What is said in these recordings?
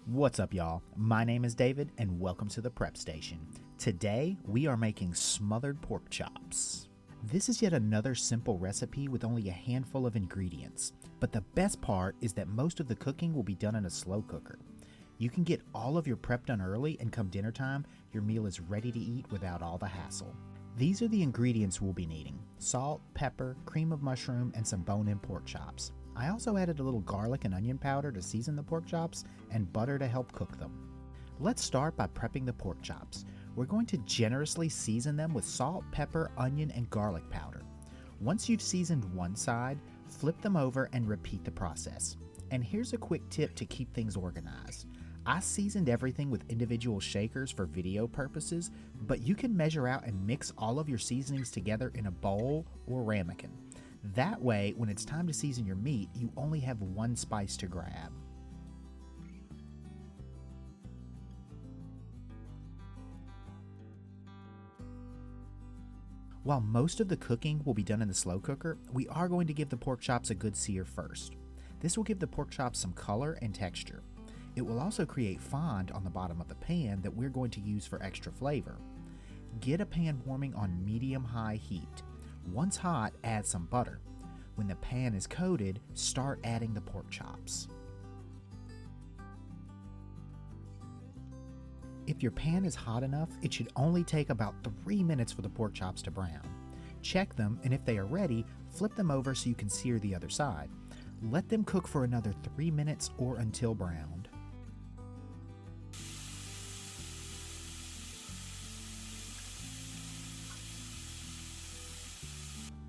What's up, y'all? My name is David and welcome to the Prep Station. Today we are making smothered pork chops. This is yet another simple recipe with only a handful of ingredients, but the best part is that most of the cooking will be done in a slow cooker. You can get all of your prep done early and come dinner time, your meal is ready to eat without all the hassle. These are the ingredients we'll be needing: salt, pepper, cream of mushroom, and some bone-in pork chops. I also added a little garlic and onion powder to season the pork chops and butter to help cook them. Let's start by prepping the pork chops. We're going to generously season them with salt, pepper, onion, and garlic powder. Once you've seasoned one side, flip them over and repeat the process. And here's a quick tip to keep things organized. I seasoned everything with individual shakers for video purposes, but you can measure out and mix all of your seasonings together in a bowl or ramekin. That way, when it's time to season your meat, you only have one spice to grab. While most of the cooking will be done in the slow cooker, we are going to give the pork chops a good sear first. This will give the pork chops some color and texture. It will also create fond on the bottom of the pan that we're going to use for extra flavor. Get a pan warming on medium-high heat. Once hot, add some butter. When the pan is coated, start adding the pork chops. If your pan is hot enough, it should only take about 3 minutes for the pork chops to brown. Check them, and if they are ready, flip them over so you can sear the other side. Let them cook for another 3 minutes or until browned.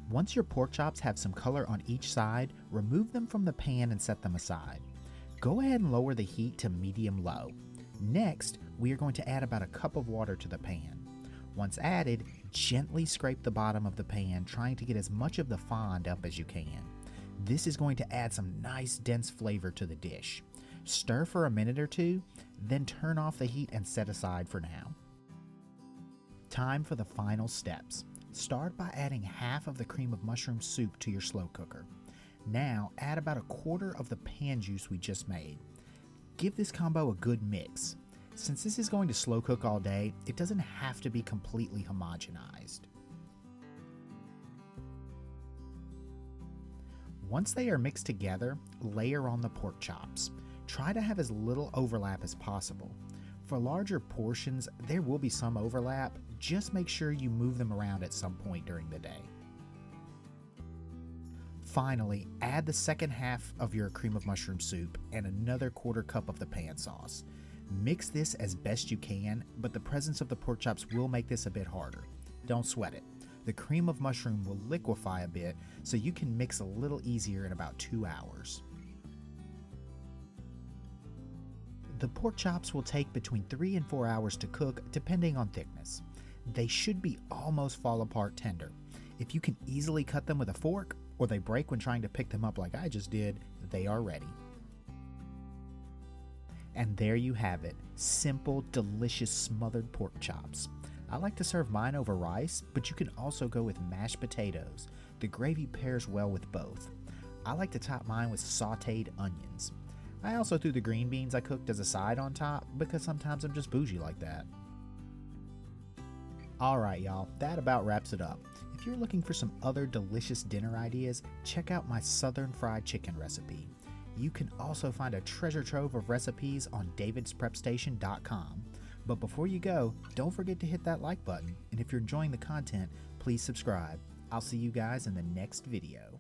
Once your pork chops have some color on each side, remove them from the pan and set them aside. Go ahead and lower the heat to medium-low. Next, we are going to add about a cup of water to the pan. Once added, gently scrape the bottom of the pan, trying to get as much of the fond up as you can. This is going to add some nice dense flavor to the dish. Stir for a minute or two, then turn off the heat and set aside for now. Time for the final steps. Start by adding half of the cream of mushroom soup to your slow cooker. Now add about a quarter of the pan juice we just made. Give this combo a good mix. Since this is going to slow cook all day, it doesn't have to be completely homogenized. Once they are mixed together, layer on the pork chops. Try to have as little overlap as possible. For larger portions, there will be some overlap. Just make sure you move them around at some point during the day. Finally, add the second half of your cream of mushroom soup and another quarter cup of the pan sauce. Mix this as best you can, but the presence of the pork chops will make this a bit harder. Don't sweat it. The cream of mushroom will liquefy a bit, so you can mix a little easier in about 2 hours. The pork chops will take between 3 and 4 hours to cook, depending on thickness. They should be almost fall apart tender. If you can easily cut them with a fork, or they break when trying to pick them up like I just did, they are ready. And there you have it, simple, delicious smothered pork chops. I like to serve mine over rice, but you can also go with mashed potatoes. The gravy pairs well with both. I like to top mine with sauteed onions. I also threw the green beans I cooked as a side on top because sometimes I'm just bougie like that. Alright y'all, that about wraps it up. If you're looking for some other delicious dinner ideas, check out my Southern fried chicken recipe. You can also find a treasure trove of recipes on davidsprepstation.com. But before you go, don't forget to hit that like button, and if you're enjoying the content, please subscribe. I'll see you guys in the next video.